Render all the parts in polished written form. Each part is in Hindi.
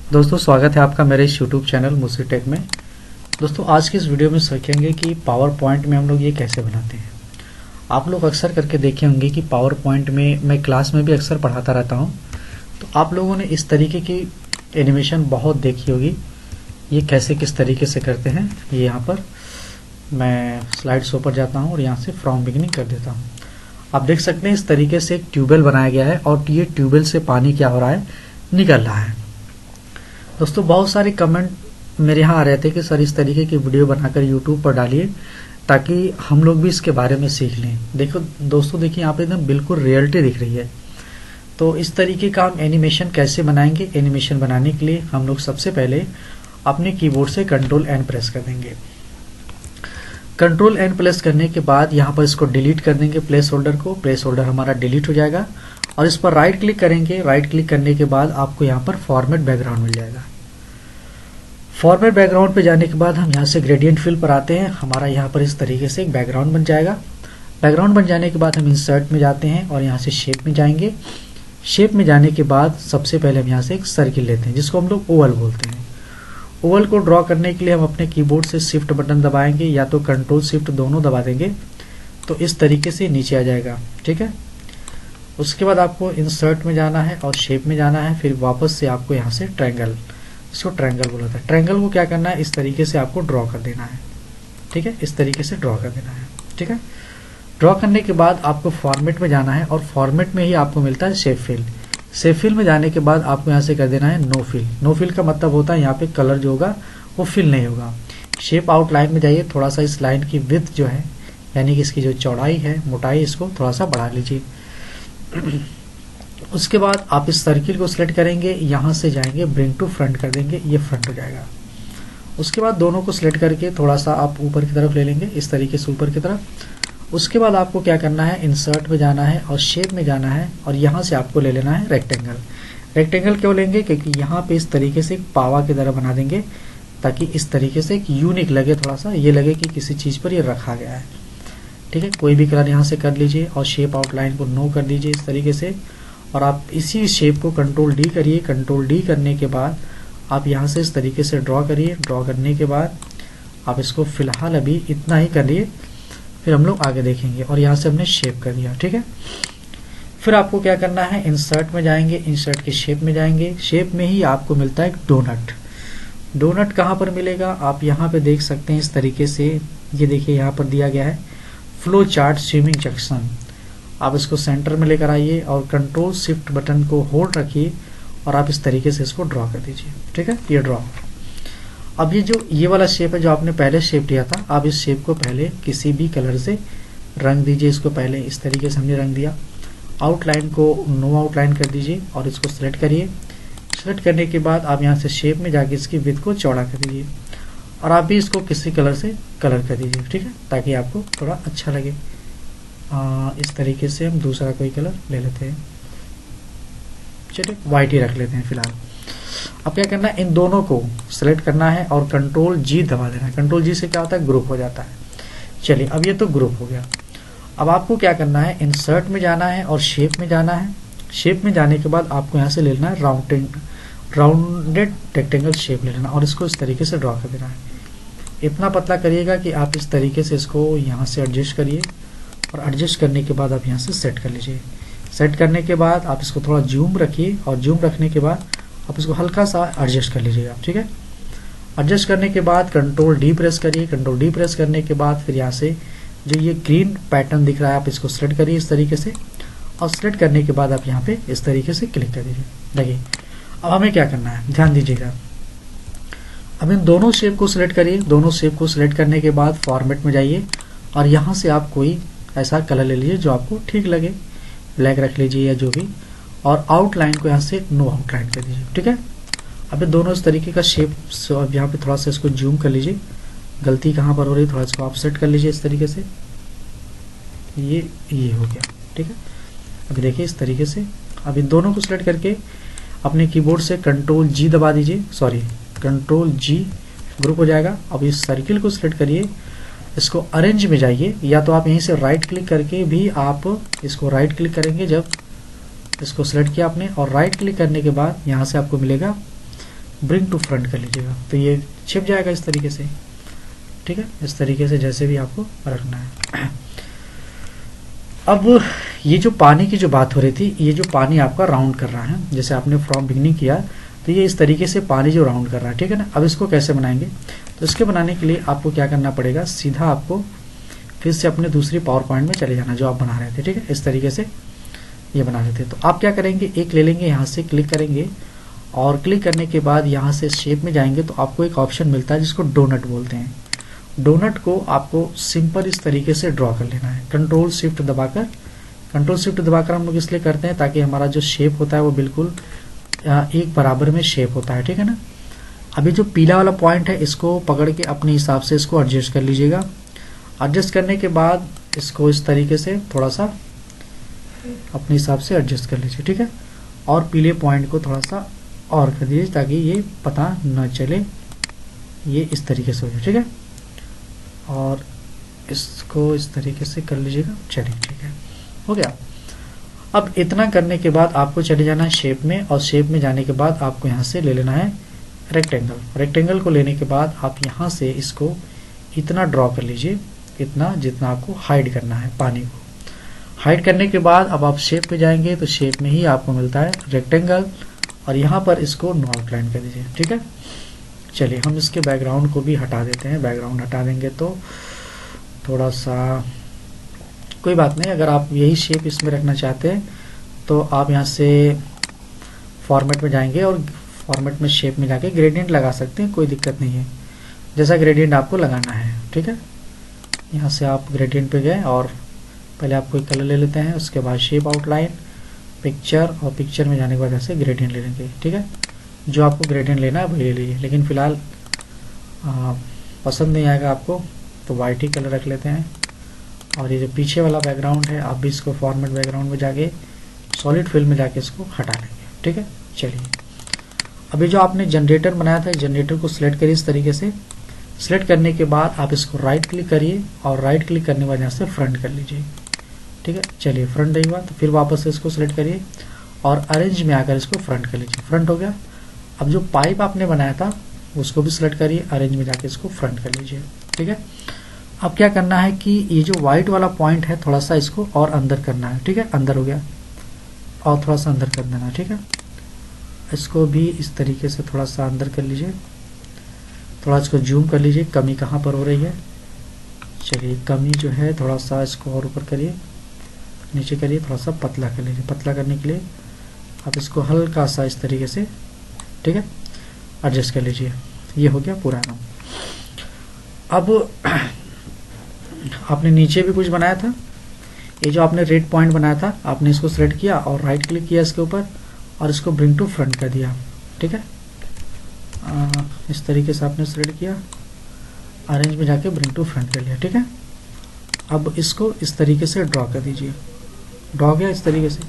दोस्तों स्वागत है आपका मेरे इस यूट्यूब चैनल मूसी टेक में। दोस्तों आज की इस वीडियो में सीखेंगे कि पावर पॉइंट में हम लोग ये कैसे बनाते हैं। आप लोग अक्सर करके देखे होंगे कि पावर पॉइंट में मैं क्लास में भी अक्सर पढ़ाता रहता हूँ, तो आप लोगों ने इस तरीके की एनिमेशन बहुत देखी होगी। ये कैसे किस तरीके से करते हैं, ये यहाँ पर मैं स्लाइड शो पर जाता हूँ और यहाँ से फ्रॉम बिगिनिंग कर देता हूँ। आप देख सकते हैं इस तरीके से एक ट्यूबवेल बनाया गया है और ये ट्यूबवेल से पानी क्या हो रहा है, निकल रहा है। दोस्तों बहुत सारे कमेंट मेरे यहाँ आ रहे थे कि सर इस तरीके की वीडियो बनाकर यूट्यूब पर डालिए ताकि हम लोग भी इसके बारे में सीख लें। देखो दोस्तों, देखिए यहाँ पे एकदम बिल्कुल रियलिटी दिख रही है। तो इस तरीके का हम एनिमेशन कैसे बनाएंगे। एनिमेशन बनाने के लिए हम लोग सबसे पहले अपने कीबोर्ड से कंट्रोल एन प्रेस कर देंगे। कंट्रोल एन प्रेस करने के बाद यहाँ पर इसको डिलीट कर देंगे, प्लेस होल्डर को। प्लेस होल्डर हमारा डिलीट हो जाएगा और इस पर राइट क्लिक करेंगे। राइट क्लिक करने के बाद आपको यहाँ पर फॉर्मेट बैकग्राउंड मिल जाएगा। फॉर्मेट बैकग्राउंड पे जाने के बाद हम यहाँ से ग्रेडियंट फिल पर आते हैं। हमारा यहाँ पर इस तरीके से एक बैकग्राउंड बन जाएगा। बैकग्राउंड बन जाने के बाद हम इंसर्ट में जाते हैं और यहाँ से शेप में जाएंगे। शेप में जाने के बाद सबसे पहले हम यहाँ से एक सर्किल लेते हैं जिसको हम लोग ओवल बोलते हैं। ओवल को ड्रॉ करने के लिए हम अपने कीबोर्ड से शिफ्ट बटन दबाएंगे या तो कंट्रोल शिफ्ट दोनों दबा देंगे तो इस तरीके से नीचे आ जाएगा। ठीक है, उसके बाद आपको इंसर्ट में जाना है और शेप में जाना है। फिर वापस से आपको यहाँ से ट्रायंगल, इसको ट्रायंगल बोला था, ट्रायंगल को क्या करना है, इस तरीके से आपको ड्रॉ कर देना है। ठीक है, इस तरीके से ड्रॉ कर देना है। ठीक है, ड्रॉ करने के बाद आपको फॉर्मेट में जाना है और फॉर्मेट में ही आपको मिलता है शेप फिल। शेप फिल में जाने के बाद आपको यहाँ से कर देना है नो फिल। नो फिल का मतलब होता है यहाँ पे कलर जो होगा वो फिल नहीं होगा। शेप आउटलाइन में जाइए, थोड़ा सा इस लाइन की विड्थ जो है यानी कि इसकी जो चौड़ाई है, मोटाई, इसको थोड़ा सा बढ़ा लीजिए। उसके बाद आप इस सर्किल को सिलेक्ट करेंगे, यहाँ से जाएंगे ब्रिंग टू फ्रंट कर देंगे, ये फ्रंट हो जाएगा। उसके बाद दोनों को सिलेक्ट करके थोड़ा सा आप ऊपर की तरफ ले लेंगे, इस तरीके से ऊपर की तरफ। उसके बाद आपको क्या करना है, इंसर्ट में जाना है और शेप में जाना है और यहाँ से आपको ले लेना है रेक्टेंगल। रेक्टेंगल क्यों लेंगे, क्योंकि यहाँ पे इस तरीके से एक पावा की तरह बना देंगे ताकि इस तरीके से एक यूनिक लगे, थोड़ा सा ये लगे कि किसी चीज़ पर ये रखा गया है। ठीक है, कोई भी कलर यहाँ से कर लीजिए और शेप आउटलाइन को नो कर दीजिए इस तरीके से। और आप इसी शेप को कंट्रोल डी करिए। कंट्रोल डी करने के बाद आप यहाँ से इस तरीके से ड्रॉ करिए। ड्रॉ करने के बाद आप इसको फिलहाल अभी इतना ही करिए, फिर हम लोग आगे देखेंगे। और यहाँ से हमने शेप कर दिया। ठीक है, फिर आपको क्या करना है, इंसर्ट में जाएंगे, इंसर्ट के शेप में जाएंगे। शेप में ही आपको मिलता है डोनट। डोनट कहाँ पर मिलेगा, आप यहाँ पे देख सकते हैं इस तरीके से। ये देखिए यहाँ पर दिया गया है फ्लो चार्ट स्विमिंग जंक्शन। आप इसको सेंटर में लेकर आइए और कंट्रोल शिफ्ट बटन को होल्ड रखिए और आप इस तरीके से इसको ड्रॉ कर दीजिए। ठीक है, ये ड्रॉ। अब ये वाला शेप है जो आपने पहले शेप लिया था, आप इस शेप को पहले किसी भी कलर से रंग दीजिए। इसको पहले इस तरीके से हमने रंग दिया। आउटलाइन को नो आउटलाइन कर दीजिए और इसको सिलेक्ट करिए। सिलेक्ट करने के बाद आप यहाँ से शेप में जाके इसकी विड्थ को चौड़ा कर दीजिए और आप भी इसको किसी कलर से कलर कर दीजिए। ठीक है, ताकि आपको थोड़ा अच्छा लगे। इस तरीके से हम दूसरा कोई कलर ले लेते हैं, चलिए वाइट ही रख लेते हैं फिलहाल। अब क्या करना है, इन दोनों को सिलेक्ट करना है और कंट्रोल जी दबा देना है। कंट्रोल जी से क्या होता है, ग्रुप हो जाता है। चलिए अब ये तो ग्रुप हो गया। अब आपको क्या करना है, इंसर्ट में जाना है और शेप में जाना है। शेप में जाने के बाद आपको यहाँ से ले लेना है राउंडेड रेक्टेंगल शेप ले लेना और इसको इस तरीके से ड्रॉ कर देना है। इतना पतला करिएगा कि आप इस तरीके से इसको यहाँ से एडजस्ट करिए और एडजस्ट करने के बाद आप यहाँ से सेट कर लीजिए। सेट करने के बाद आप इसको थोड़ा जूम रखिए और जूम रखने के बाद आप इसको हल्का सा एडजस्ट कर लीजिएगा। ठीक है, एडजस्ट करने के बाद कंट्रोल डी प्रेस करिए। कंट्रोल डी प्रेस करने के बाद फिर यहाँ से जो ये ग्रीन पैटर्न दिख रहा है आप इसको सिलेक्ट करिए इस तरीके से और सिलेक्ट करने के बाद आप यहाँ पे इस तरीके से क्लिक कर दीजिए। देखिए अब हमें क्या करना है, ध्यान दीजिएगा। अब इन दोनों शेप को सिलेक्ट करिए। दोनों शेप को सिलेक्ट करने के बाद फॉर्मेट में जाइए और यहाँ से आप कोई ऐसा कलर ले लीजिए जो आपको ठीक लगे, ब्लैक रख लीजिए या जो भी, और आउटलाइन को यहाँ से नो आउटलाइन कर दीजिए। ठीक है, अब ये दोनों इस तरीके का शेप, अब यहाँ पे थोड़ा सा इसको जूम कर लीजिए, गलती कहाँ पर हो रही है थोड़ा इसको ऑफसेट कर लीजिए इस तरीके से। ये हो गया। ठीक है, अभी देखिए इस तरीके से। अब इन दोनों को सिलेक्ट करके अपने कीबोर्ड से कंट्रोल जी दबा दीजिए, सॉरी कंट्रोल जी, ग्रुप हो जाएगा। अब इस सर्किल को सिलेक्ट करिए, इसको अरेंज में जाइए या तो आप यहीं से राइट क्लिक करके भी आप इसको राइट क्लिक करेंगे। जब इसको सिलेक्ट किया आपने और राइट क्लिक करने के बाद यहाँ से आपको मिलेगा ब्रिंग टू फ्रंट कर लीजिएगा, तो ये छिप जाएगा इस तरीके से। ठीक है, इस तरीके से जैसे भी आपको रखना है। अब ये जो पानी की जो बात हो रही थी, ये जो पानी आपका राउंड कर रहा है, जैसे आपने फ्रॉम बिगनिंग किया तो ये इस तरीके से पानी जो राउंड कर रहा है, ठीक है ना। अब इसको कैसे बनाएंगे, तो इसके बनाने के लिए आपको क्या करना पड़ेगा, सीधा आपको फिर से अपने दूसरी पावर पॉइंट में चले जाना जो आप बना रहे थे। ठीक है, इस तरीके से ये बना रहे थे। तो आप क्या करेंगे, एक ले लेंगे, यहाँ से क्लिक करेंगे और क्लिक करने के बाद यहाँ से शेप में जाएंगे तो आपको एक ऑप्शन मिलता है जिसको डोनट बोलते हैं। डोनट को आपको सिंपल इस तरीके से ड्रॉ कर लेना है, कंट्रोल शिफ्ट दबाकर। कंट्रोल शिफ्ट दबाकर हम लोग इसलिए करते हैं ताकि हमारा जो शेप होता है वो बिल्कुल एक बराबर में शेप होता है। ठीक है ना। अभी जो पीला वाला पॉइंट है इसको पकड़ के अपने हिसाब से इसको एडजस्ट कर लीजिएगा। एडजस्ट करने के बाद इसको इस तरीके से थोड़ा सा अपने हिसाब से एडजस्ट कर लीजिए। ठीक है, और पीले पॉइंट को थोड़ा सा और कर दीजिए ताकि ये पता न चले, ये इस तरीके से हो जाए। ठीक है, और इसको इस तरीके से कर लीजिएगा। चलिए ठीक है, हो गया। अब इतना करने के बाद आपको चले जाना है शेप में, और शेप में जाने के बाद आपको यहाँ से ले लेना है रेक्टेंगल। रेक्टेंगल को लेने के बाद आप यहाँ से इसको इतना ड्रॉ कर लीजिए, इतना जितना आपको हाइड करना है पानी को। हाइड करने के बाद अब आप शेप में जाएंगे तो शेप में ही आपको मिलता है रेक्टेंगल, और यहाँ पर इसको नो आउटलाइन कर दीजिए। ठीक है, चलिए हम इसके बैकग्राउंड को भी हटा देते हैं। बैकग्राउंड हटा देंगे तो थोड़ा सा कोई बात नहीं, अगर आप यही शेप इसमें रखना चाहते हैं तो आप यहाँ से फॉर्मेट में जाएंगे और फॉर्मेट में शेप में जाके ग्रेडियंट लगा सकते हैं, कोई दिक्कत नहीं है, जैसा ग्रेडियंट आपको लगाना है। ठीक है, यहाँ से आप ग्रेडियंट पे गए और पहले आप कोई कलर ले लेते हैं, उसके बाद शेप आउटलाइन, पिक्चर, और पिक्चर में जाने के बाद ऐसे ग्रेडियंट ले लेंगे। ठीक है, जो आपको ग्रेडियंट लेना है वही ले लीजिए, लेकिन फिलहाल पसंद नहीं आएगा आपको तो वाइट ही कलर रख लेते हैं। और ये जो पीछे वाला बैकग्राउंड है आप भी इसको फॉर्मेट बैकग्राउंड में जाके सॉलिड फिल में जाके इसको हटा लेंगे। ठीक है, चलिए अभी जो आपने जनरेटर बनाया था, जनरेटर को सिलेक्ट करिए इस तरीके से। सिलेक्ट करने के बाद आप इसको राइट क्लिक करिए, और राइट क्लिक करने के बाद यहाँ से फ्रंट कर लीजिए। ठीक है, चलिए फ्रंट नहीं हुआ तो फिर वापस से इसको सिलेक्ट करिए और अरेंज में आकर इसको फ्रंट कर लीजिए। फ्रंट हो गया। अब जो पाइप आपने बनाया था उसको भी सिलेक्ट करिए, अरेंज में जाके इसको फ्रंट कर लीजिए। ठीक है, अब क्या करना है कि ये जो व्हाइट वाला पॉइंट है थोड़ा सा इसको और अंदर करना है। ठीक है, अंदर हो गया, और थोड़ा सा अंदर कर देना। ठीक है, इसको भी इस तरीके से थोड़ा सा अंदर कर लीजिए, थोड़ा इसको जूम कर लीजिए, कमी कहाँ पर हो रही है। चलिए कमी जो है थोड़ा सा इसको और ऊपर करिए, नीचे करिए, थोड़ा सा पतला कर लीजिए। पतला करने के लिए आप इसको हल्का सा इस तरीके से, ठीक है, एडजस्ट कर लीजिए। ये हो गया पूरा नाम। अब आपने नीचे भी कुछ बनाया था, ये जो आपने रेड पॉइंट बनाया था आपने इसको सिलेक्ट किया और राइट क्लिक किया इसके ऊपर और इसको ब्रिंग टू फ्रंट कर दिया। ठीक है, इस तरीके से आपने सिलेक्ट किया, अरेंज में जाके ब्रिंग टू फ्रंट कर लिया। ठीक है, अब इसको इस तरीके से ड्रॉ कर दीजिए। ड्रॉ हो गया इस तरीके से,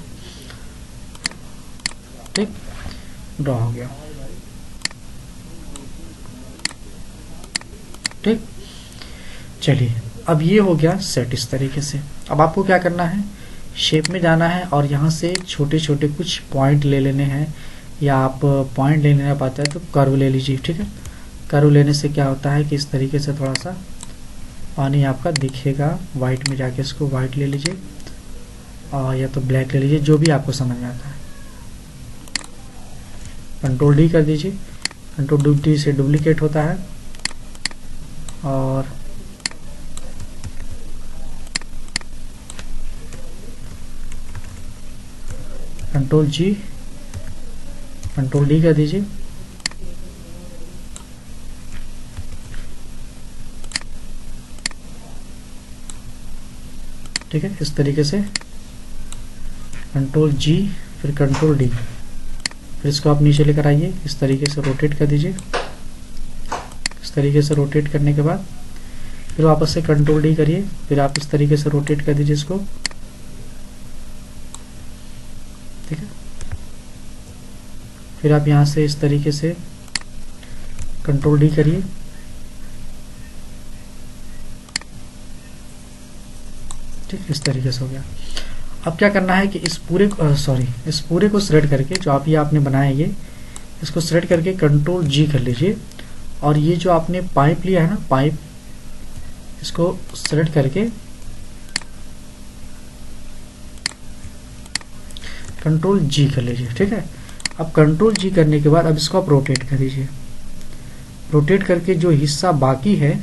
ठीक, ड्रॉ हो गया। ठीक, चलिए अब ये हो गया सेट इस तरीके से। अब आपको क्या करना है, शेप में जाना है और यहाँ से छोटे छोटे कुछ पॉइंट ले लेने हैं, या आप पॉइंट ले लेना पाता है तो कर्व ले लीजिए। ठीक है, कर्व लेने से क्या होता है कि इस तरीके से थोड़ा सा पानी आपका दिखेगा। वाइट में जाके इसको वाइट ले लीजिए, और या तो ब्लैक ले लीजिए, जो भी आपको समझ में आता है। कंट्रोल डी कर दीजिए, कंट्रोल डी से डुप्लीकेट होता है, और कंट्रोल जी, कंट्रोल डी कर दीजिए। ठीक है, इस तरीके से कंट्रोल जी फिर कंट्रोल डी, फिर इसको आप नीचे लेकर आइए, इस तरीके से रोटेट कर दीजिए। इस तरीके से रोटेट करने के बाद फिर वापस से कंट्रोल डी करिए, फिर आप इस तरीके से रोटेट कर दीजिए इसको। ठीक है, फिर आप यहाँ से इस तरीके से कंट्रोल डी करिए। ठीक, इस तरीके से हो गया। अब क्या करना है कि इस पूरे को सिलेक्ट करके जो आप ये आपने बनाया, इसको सेलेक्ट करके कंट्रोल जी कर लीजिए और ये जो आपने पाइप लिया है ना, पाइप, इसको सेलेक्ट करके कंट्रोल जी कर लीजिए। ठीक है, अब कंट्रोल जी करने के बाद अब इसको आप रोटेट कर दीजिए। रोटेट करके जो हिस्सा बाकी है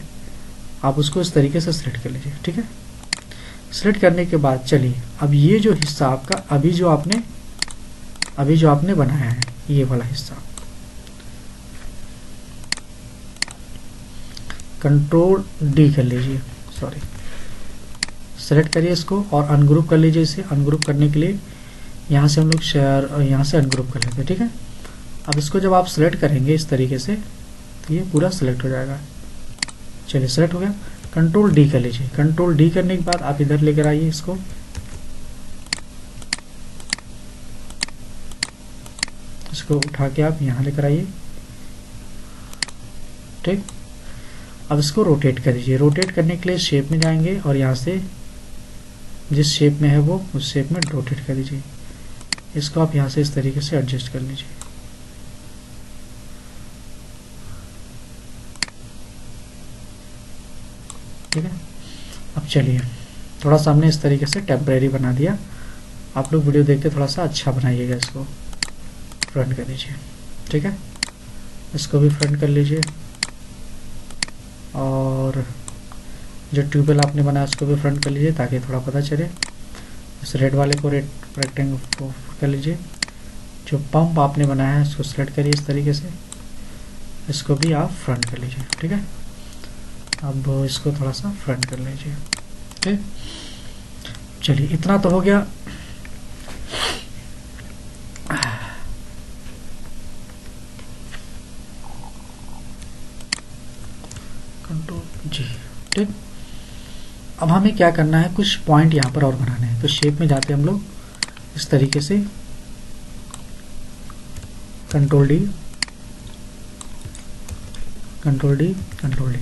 आप उसको इस तरीके से सिलेक्ट कर लीजिए। ठीक है, सिलेक्ट करने के बाद चलिए अब ये जो हिस्सा आपका अभी जो आपने बनाया है, ये वाला हिस्सा कंट्रोल डी कर लीजिए, सॉरी, सेलेक्ट करिए इसको और अनग्रुप कर लीजिए। इसे अनग्रुप करने के लिए यहाँ से हम लोग शेयर यहाँ से अनग्रुप कर लेते हैं। ठीक है, अब इसको जब आप सिलेक्ट करेंगे इस तरीके से तो ये पूरा सिलेक्ट हो जाएगा। चलिए सिलेक्ट हो गया, कंट्रोल डी कर लीजिए। कंट्रोल डी करने के बाद आप इधर लेकर आइए, इसको उठा के आप यहाँ लेकर आइए। ठीक, अब इसको रोटेट कर दीजिए। रोटेट करने के लिए शेप में जाएंगे और यहाँ से जिस शेप में है वो उस शेप में रोटेट कर दीजिए। इसको आप यहाँ से इस तरीके से एडजस्ट कर लीजिए। ठीक है, अब चलिए थोड़ा सा हमने इस तरीके से टेम्परेरी बना दिया। आप लोग वीडियो देख के थोड़ा सा अच्छा बनाइएगा। इसको फ्रंट कर दीजिए। ठीक है, इसको भी फ्रंट कर लीजिए और जो ट्यूबवेल आपने बनाया उसको भी फ्रंट कर लीजिए ताकि थोड़ा पता चले। इस रेड वाले को रेक्टेंगल को कर लीजिए। जो पंप आपने बनाया है उसको सिलेक्ट करिए इस तरीके से, इसको भी आप फ्रंट कर लीजिए। ठीक है, अब इसको थोड़ा सा फ्रंट कर लीजिए। ठीक, चलिए इतना तो हो गया। कंट्रोल जी। ठीक, अब हमें क्या करना है, कुछ पॉइंट यहाँ पर और बनाने हैं। तो शेप में जाते हैं हम लोग इस तरीके से, control D, control D, control D.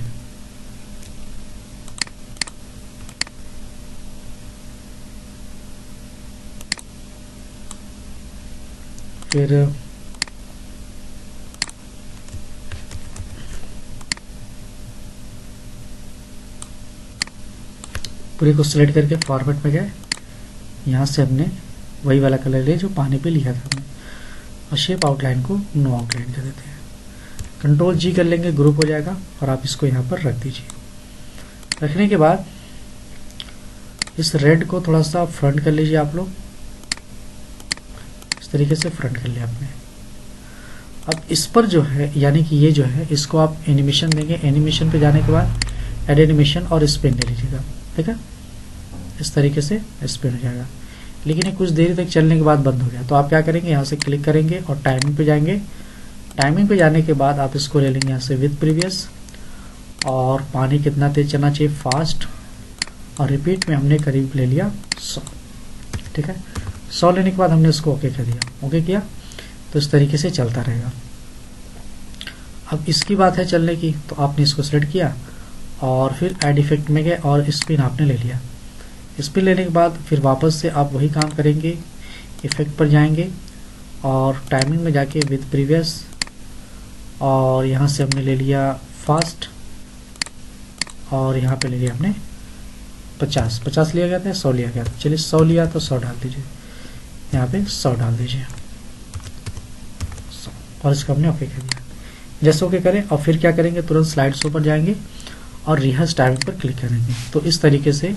फिर पूरे को सिलेक्ट करके फॉर्मेट में गए। यहाँ से हमने वही वाला कलर लिया जो पानी पे लिया था हमने और शेप आउटलाइन को नो आउटलाइन कर देते हैं। कंट्रोल जी कर लेंगे, ग्रुप हो जाएगा और आप इसको यहाँ पर रख दीजिए। रखने के बाद इस रेड को थोड़ा सा फ्रंट कर लीजिए। आप लोग इस तरीके से फ्रंट कर लिया आपने। अब इस पर जो है यानी कि ये जो है इसको आप एनिमेशन देंगे। एनिमेशन पे जाने के बाद एड एनिमेशन और स्पिन ले लीजिएगा। ठीक है, इस तरीके से स्पिन हो जाएगा। लेकिन ये कुछ देर तक चलने के बाद बंद हो गया तो आप क्या करेंगे, यहाँ से क्लिक करेंगे और टाइमिंग पे जाएंगे। टाइमिंग पे जाने के बाद आप इसको ले लेंगे यहाँ से विद प्रीवियस और पानी कितना तेज चलना चाहिए, फास्ट, और रिपीट में हमने करीब ले लिया 100। ठीक है, 100 लेने के बाद हमने इसको ओके कर दिया। ओके किया तो इस तरीके से चलता रहेगा। अब इसकी बात है चलने की, तो आपने इसको सेलेक्ट किया और फिर ऐड इफेक्ट में गए और स्पिन आपने ले लिया। स्पिन लेने के बाद फिर वापस से आप वही काम करेंगे, इफेक्ट पर जाएंगे और टाइमिंग में जाके विद प्रीवियस और यहाँ से हमने ले लिया फास्ट और यहाँ पे ले लिया हमने 50 लिया गया था, 100 लिया गया था। चलिए 100 लिया तो 100 डाल दीजिए, यहाँ पे 100 डाल दीजिए और इसको हमने ओके कर दिया। जैसे ओके करें और फिर क्या करेंगे, तुरंत स्लाइड शो पर जाएंगे और रिहर्स टाइमिंग पर क्लिक करेंगे। तो इस तरीके से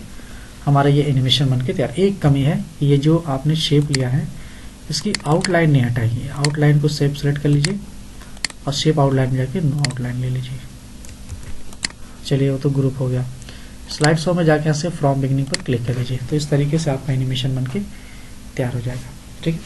हमारा ये एनिमेशन बनके तैयार। एक कमी है, ये जो आपने शेप लिया है इसकी आउटलाइन नहीं हटाइए। आउटलाइन को शेप सेलेक्ट कर लीजिए और शेप आउटलाइन में जाके नो आउटलाइन ले लीजिए। चलिए वो तो ग्रुप हो गया। स्लाइड शो में जाके यहाँ से फ्रॉम बिगिनिंग पर क्लिक कर लीजिए। तो इस तरीके से आपका एनिमेशन बनके तैयार हो जाएगा। ठीक है।